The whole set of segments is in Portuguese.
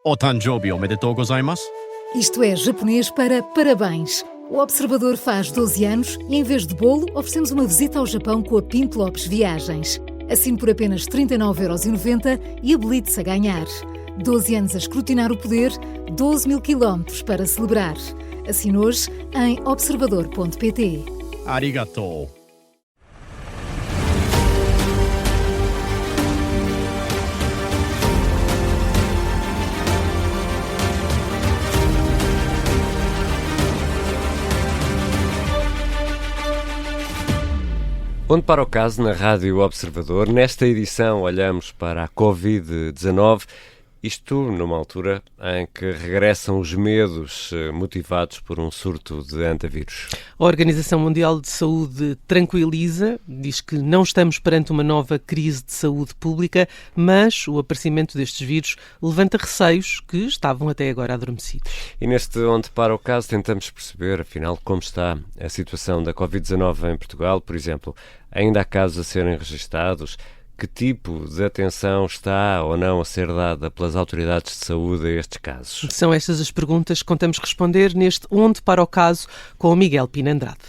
O Tanjoubi omedetou gozaimasu. Isto é japonês para parabéns. O Observador faz 12 anos e, em vez de bolo, oferecemos uma visita ao Japão com a Pinto Lopes Viagens. Assine por apenas 39,90€ e habilite-se a ganhar. 12 anos a escrutinar o poder, 12 mil quilómetros para celebrar. Assine hoje em observador.pt. Arigatou. Onde para o caso na Rádio Observador. Nesta edição olhamos para a Covid-19, isto numa altura em que regressam os medos motivados por um surto de antavírus. A Organização Mundial de Saúde tranquiliza, diz que não estamos perante uma nova crise de saúde pública, mas o aparecimento destes vírus levanta receios que estavam até agora adormecidos. E neste Onde para o caso tentamos perceber, afinal, como está a situação da Covid-19 em Portugal, por exemplo. Ainda há casos a serem registados? Que tipo de atenção está ou não a ser dada pelas autoridades de saúde a estes casos? São estas as perguntas que contamos responder neste Onde para o Caso com o Miguel Pina Andrade.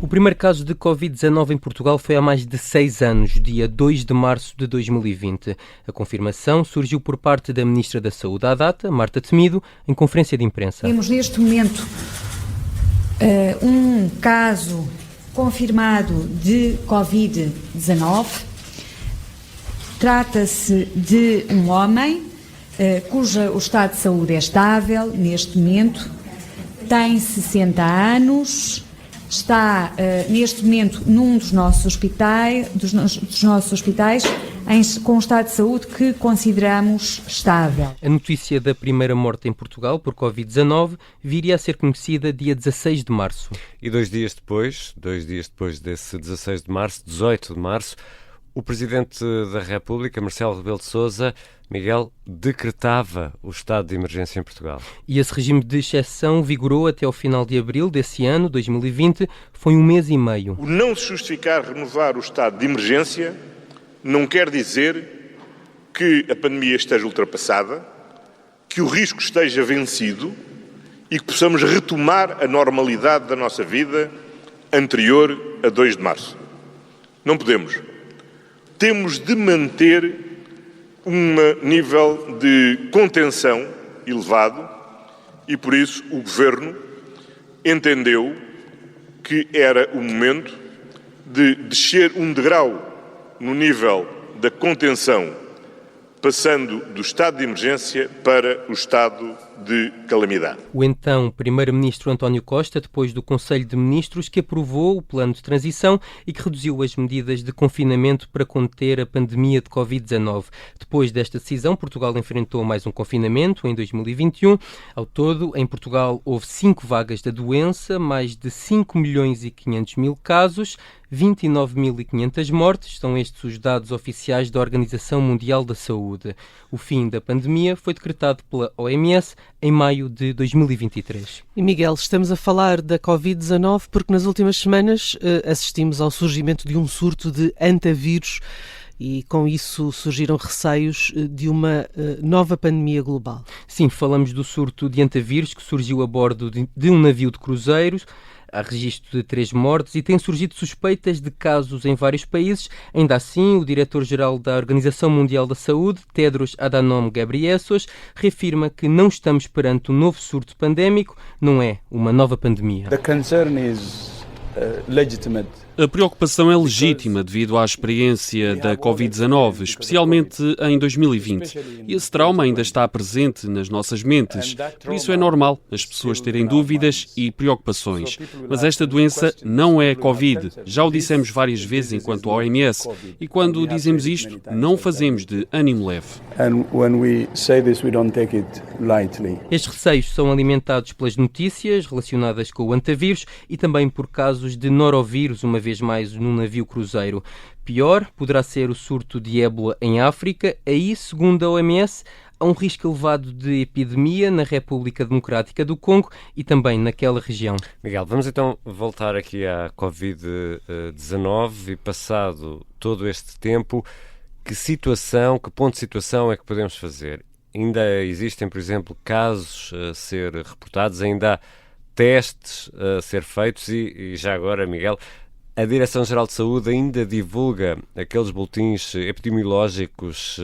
O primeiro caso de Covid-19 em Portugal foi há mais de 6 anos, dia 2 de março de 2020. A confirmação surgiu por parte da Ministra da Saúde à data, Marta Temido, em conferência de imprensa. Temos neste momento um caso confirmado de Covid-19. Trata-se de um homem cujo o estado de saúde é estável neste momento, tem 60 anos, está neste momento num dos nossos hospitais, com um estado de saúde que consideramos estável. A notícia da primeira morte em Portugal por Covid-19 viria a ser conhecida dia 16 de março. E dois dias depois desse 16 de março, 18 de março, o Presidente da República, Marcelo Rebelo de Sousa, Miguel, decretava o estado de emergência em Portugal. E esse regime de exceção vigorou até ao final de abril desse ano, 2020, foi 1 mês e meio. O não se justificar renovar o estado de emergência não quer dizer que a pandemia esteja ultrapassada, que o risco esteja vencido e que possamos retomar a normalidade da nossa vida anterior a 2 de março. Não podemos. Temos de manter um nível de contenção elevado e, por isso, o Governo entendeu que era o momento de descer um degrau no nível da contenção, passando do estado de emergência para o estado de calamidade. O então Primeiro-Ministro António Costa, depois do Conselho de Ministros, que aprovou o plano de transição e que reduziu as medidas de confinamento para conter a pandemia de Covid-19. Depois desta decisão, Portugal enfrentou mais um confinamento em 2021. Ao todo, em Portugal houve 5 vagas da doença, mais de 5.500.000 casos, 29.500 mortes, são estes os dados oficiais da Organização Mundial da Saúde. O fim da pandemia foi decretado pela OMS em maio de 2023. E Miguel, estamos a falar da Covid-19 porque nas últimas semanas assistimos ao surgimento de um surto de antavírus e com isso surgiram receios de uma nova pandemia global. Sim, falamos do surto de antavírus que surgiu a bordo de um navio de cruzeiros. Há registro de 3 mortes e têm surgido suspeitas de casos em vários países. Ainda assim, o diretor-geral da Organização Mundial da Saúde, Tedros Adhanom Ghebreyesus, reafirma que não estamos perante um novo surto pandémico, não é uma nova pandemia. The concern is legitimate. A preocupação é legítima devido à experiência da Covid-19, especialmente em 2020. E esse trauma ainda está presente nas nossas mentes. Por isso é normal as pessoas terem dúvidas e preocupações. Mas esta doença não é Covid. Já o dissemos várias vezes enquanto OMS. E quando dizemos isto, não fazemos de ânimo leve. Estes receios são alimentados pelas notícias relacionadas com o antavírus e também por casos de norovírus, uma vez mais num navio cruzeiro. Pior poderá ser o surto de ébola em África. Aí, segundo a OMS, há um risco elevado de epidemia na República Democrática do Congo e também naquela região. Miguel, vamos então voltar aqui à Covid-19 e passado todo este tempo, que ponto de situação é que podemos fazer? Ainda existem, por exemplo, casos a ser reportados, ainda há testes a ser feitos e já agora, Miguel, a Direção-Geral de Saúde ainda divulga aqueles boletins epidemiológicos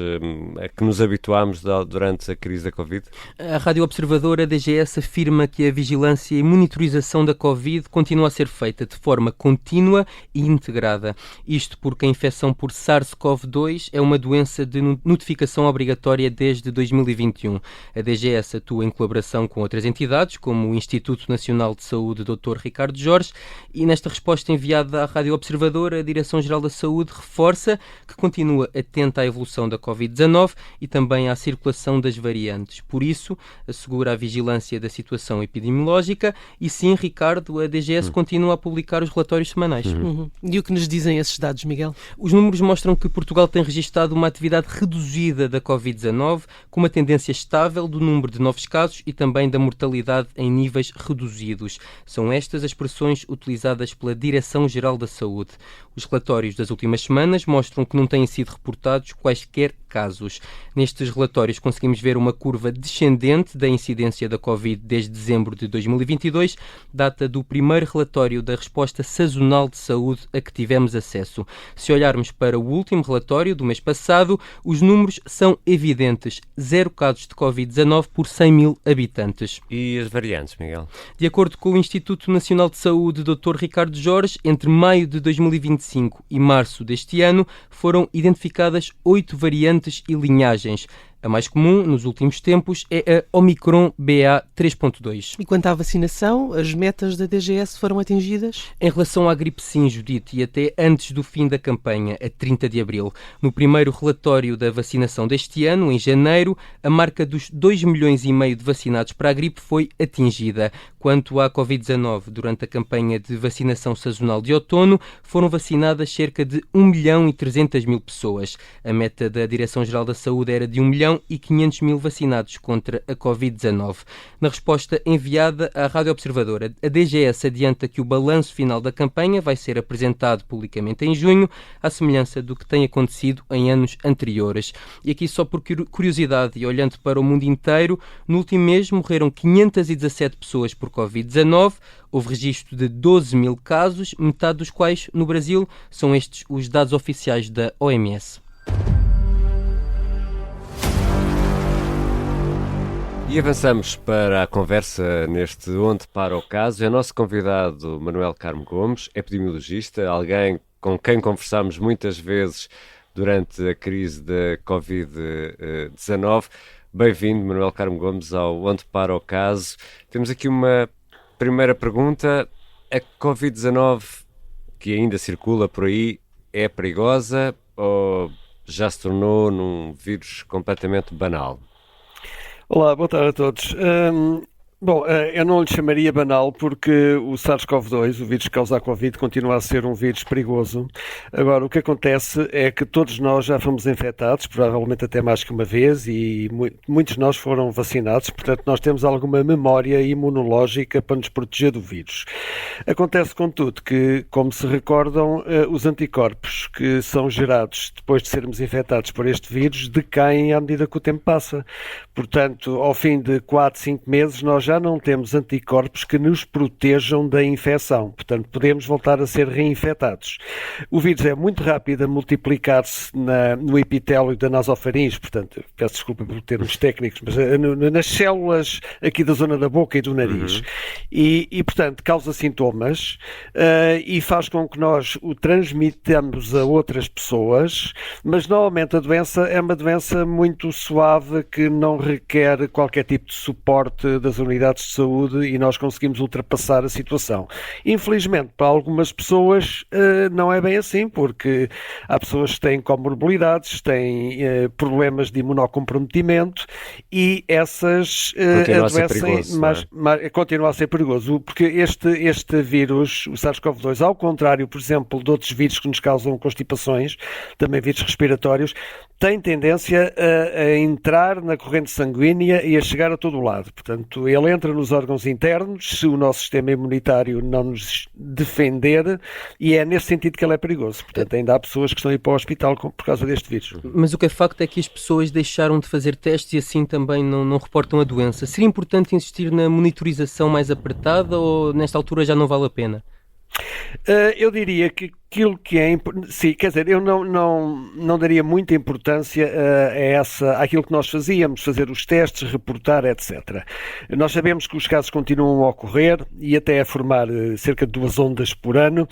a que nos habituámos durante a crise da Covid? A Rádio Observador, a DGS, afirma que a vigilância e monitorização da Covid continua a ser feita de forma contínua e integrada. Isto porque a infecção por SARS-CoV-2 é uma doença de notificação obrigatória desde 2021. A DGS atua em colaboração com outras entidades, como o Instituto Nacional de Saúde Dr. Ricardo Jorge, e nesta resposta enviada à Rádio Observador, a Direção-Geral da Saúde reforça que continua atenta à evolução da Covid-19 e também à circulação das variantes. Por isso, assegura a vigilância da situação epidemiológica e sim, Ricardo, a DGS continua a publicar os relatórios semanais. E o que nos dizem esses dados, Miguel? Os números mostram que Portugal tem registado uma atividade reduzida da Covid-19, com uma tendência estável do número de novos casos e também da mortalidade em níveis reduzidos. São estas as expressões utilizadas pela Direção-Geral da Saúde. Os relatórios das últimas semanas mostram que não têm sido reportados quaisquer casos. Nestes relatórios conseguimos ver uma curva descendente da incidência da Covid desde dezembro de 2022, data do primeiro relatório da resposta sazonal de saúde a que tivemos acesso. Se olharmos para o último relatório do mês passado, os números são evidentes. 0 casos de Covid-19 por 100 mil habitantes. E as variantes, Miguel? De acordo com o Instituto Nacional de Saúde Dr. Ricardo Jorge, entre maio de 2025 e março deste ano, foram identificadas 8 variantes e linhagens. A mais comum, nos últimos tempos, é a Omicron BA.3.2. E quanto à vacinação, as metas da DGS foram atingidas? Em relação à gripe sim, Judite, e até antes do fim da campanha, a 30 de abril, no primeiro relatório da vacinação deste ano, em janeiro, a marca dos 2,5 milhões de vacinados para a gripe foi atingida. Quanto à Covid-19, durante a campanha de vacinação sazonal de outono, foram vacinadas cerca de 1.300.000 pessoas. A meta da Direção-Geral da Saúde era de 1.500.000 vacinados contra a Covid-19. Na resposta enviada à Rádio Observadora, a DGS adianta que o balanço final da campanha vai ser apresentado publicamente em junho, à semelhança do que tem acontecido em anos anteriores. E aqui só por curiosidade e olhando para o mundo inteiro, no último mês morreram 517 pessoas por Covid-19, houve registro de 12.000 casos, metade dos quais no Brasil. São estes os dados oficiais da OMS. E avançamos para a conversa neste Onde Para o Caso. É nosso convidado Manuel Carmo Gomes, epidemiologista, alguém com quem conversámos muitas vezes durante a crise da Covid-19. Bem-vindo, Manuel Carmo Gomes, ao Onde Para o Caso. Temos aqui uma primeira pergunta. A Covid-19, que ainda circula por aí, é perigosa ou já se tornou num vírus completamente banal? Olá, boa tarde a todos. Bom, eu não lhe chamaria banal porque o SARS-CoV-2, o vírus que causa a Covid, continua a ser um vírus perigoso. Agora, o que acontece é que todos nós já fomos infectados, provavelmente até mais que uma vez, e muitos de nós foram vacinados, portanto nós temos alguma memória imunológica para nos proteger do vírus. Acontece, contudo, que, como se recordam, os anticorpos que são gerados depois de sermos infectados por este vírus decaem à medida que o tempo passa. Portanto, ao fim de 4, 5 meses, nós já não temos anticorpos que nos protejam da infecção. Portanto, podemos voltar a ser reinfectados. O vírus é muito rápido a multiplicar-se no epitélio da nasofaringe, portanto, peço desculpa por termos técnicos, mas nas células aqui da zona da boca e do nariz. E portanto, causa sintomas e faz com que nós o transmitamos a outras pessoas, mas normalmente a doença é uma doença muito suave que não requer qualquer tipo de suporte das unidades de saúde e nós conseguimos ultrapassar a situação. Infelizmente, para algumas pessoas não é bem assim, porque há pessoas que têm comorbilidades, têm problemas de imunocomprometimento e essas continua a ser perigoso, porque este vírus, o SARS-CoV-2, ao contrário, por exemplo, de outros vírus que nos causam constipações, também vírus respiratórios, tem tendência a entrar na corrente sanguínea e a chegar a todo o lado. Portanto, ele ele entra nos órgãos internos se o nosso sistema imunitário não nos defender, e é nesse sentido que ele é perigoso. Portanto, ainda há pessoas que estão a ir para o hospital por causa deste vírus. Mas o que é facto é que as pessoas deixaram de fazer testes e assim também não reportam a doença. Seria importante insistir na monitorização mais apertada ou nesta altura já não vale a pena? Eu diria que aquilo que é importante, sim, quer dizer, eu não daria muita importância àquilo que nós fazíamos, fazer os testes, reportar, etc. Nós sabemos que os casos continuam a ocorrer e até a formar cerca de 2 ondas por ano.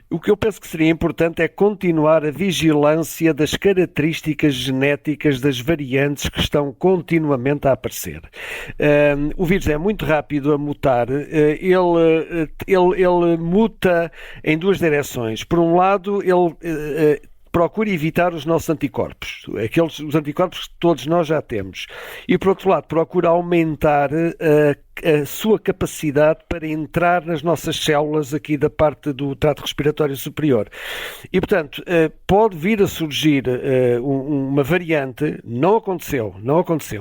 O que eu penso que seria importante é continuar a vigilância das características genéticas das variantes que estão continuamente a aparecer. O vírus é muito rápido a mutar, ele muta em 2 direções. Por um lado, ele procura evitar os nossos anticorpos, os anticorpos que todos nós já temos. E, por outro lado, procura aumentar a sua capacidade para entrar nas nossas células aqui da parte do trato respiratório superior. E, portanto, pode vir a surgir uma variante, não aconteceu,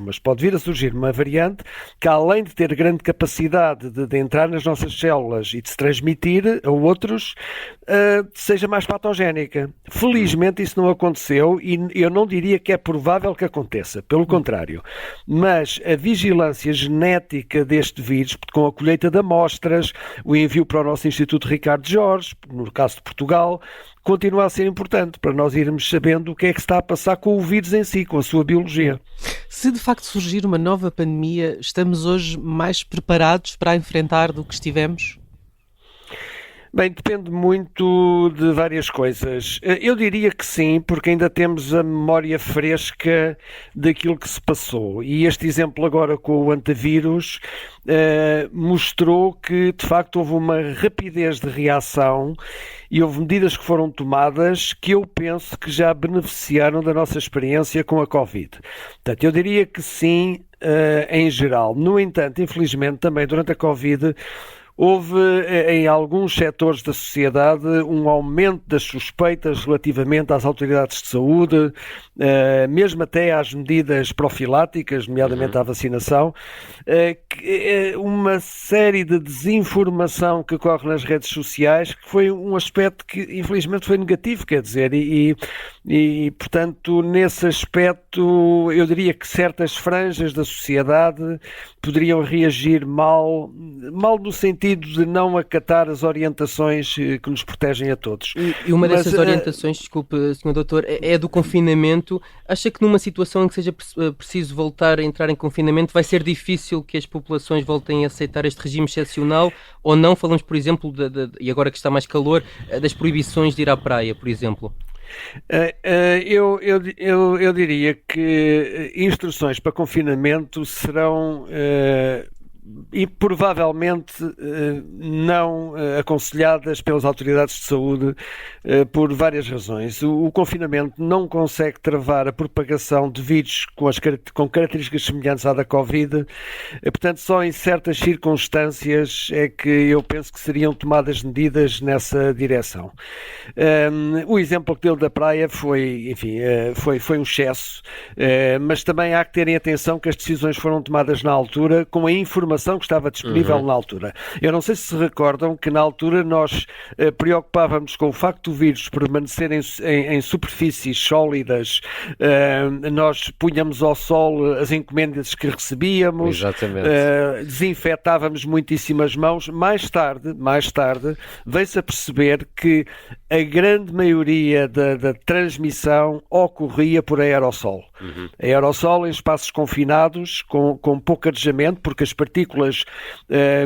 mas pode vir a surgir uma variante que, além de ter grande capacidade de entrar nas nossas células e de se transmitir a outros, seja mais patogénica. Felizmente isso não aconteceu e eu não diria que é provável que aconteça, pelo contrário. Mas a vigilância genética deste vírus, com a colheita de amostras, o envio para o nosso Instituto Ricardo Jorge, no caso de Portugal, continua a ser importante para nós irmos sabendo o que é que está a passar com o vírus em si, com a sua biologia. Se de facto surgir uma nova pandemia, estamos hoje mais preparados para a enfrentar do que estivemos? Bem, depende muito de várias coisas. Eu diria que sim, porque ainda temos a memória fresca daquilo que se passou. E este exemplo agora com o antavírus mostrou que, de facto, houve uma rapidez de reação e houve medidas que foram tomadas que eu penso que já beneficiaram da nossa experiência com a Covid. Portanto, eu diria que sim, em geral. No entanto, infelizmente, também durante a Covid, houve em alguns setores da sociedade um aumento das suspeitas relativamente às autoridades de saúde, mesmo até às medidas profiláticas, nomeadamente à vacinação, uma série de desinformação que ocorre nas redes sociais, que foi um aspecto que infelizmente foi negativo, quer dizer, e portanto nesse aspecto eu diria que certas franjas da sociedade poderiam reagir mal no sentido de não acatar as orientações que nos protegem a todos. E uma dessas orientações, desculpe, Sr. Doutor, é do confinamento. Acha que numa situação em que seja preciso voltar a entrar em confinamento vai ser difícil que as populações voltem a aceitar este regime excepcional ou não? Falamos, por exemplo, e agora que está mais calor, das proibições de ir à praia, por exemplo. Eu diria que instruções para confinamento serão e provavelmente não aconselhadas pelas autoridades de saúde por várias razões. O confinamento não consegue travar a propagação de vírus com características semelhantes à da Covid, portanto só em certas circunstâncias é que eu penso que seriam tomadas medidas nessa direção. O exemplo que deu da praia foi um excesso, mas também há que terem atenção que as decisões foram tomadas na altura com a informação que estava disponível na altura. Eu não sei se recordam que na altura nós preocupávamos com o facto do vírus permanecer em superfícies sólidas, nós punhamos ao sol as encomendas que recebíamos, desinfetávamos muitíssimas mãos. Mais tarde, veio-se a perceber que a grande maioria da transmissão ocorria por aerossol. Aerossol em espaços confinados, com pouco arejamento, porque as partículas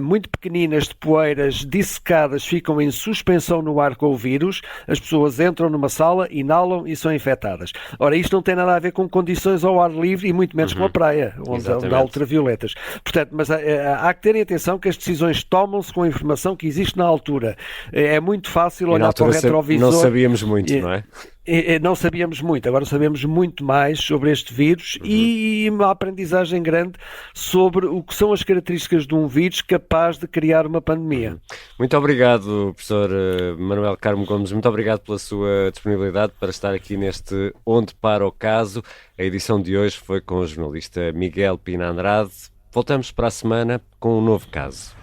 muito pequeninas de poeiras dissecadas ficam em suspensão no ar com o vírus, as pessoas entram numa sala, inalam e são infectadas. Ora, isto não tem nada a ver com condições ao ar livre e muito menos com a praia, onde há ultravioletas. Portanto, mas há que terem atenção que as decisões tomam-se com a informação que existe na altura. É muito fácil olhar para o retrovisor. Não sabíamos muito, não é? Não sabíamos muito, agora sabemos muito mais sobre este vírus e uma aprendizagem grande sobre o que são as características de um vírus capaz de criar uma pandemia. Muito obrigado, professor Manuel Carmo Gomes, muito obrigado pela sua disponibilidade para estar aqui neste Onde Para o Caso. A edição de hoje foi com o jornalista Miguel Pina Andrade. Voltamos para a semana com um novo caso.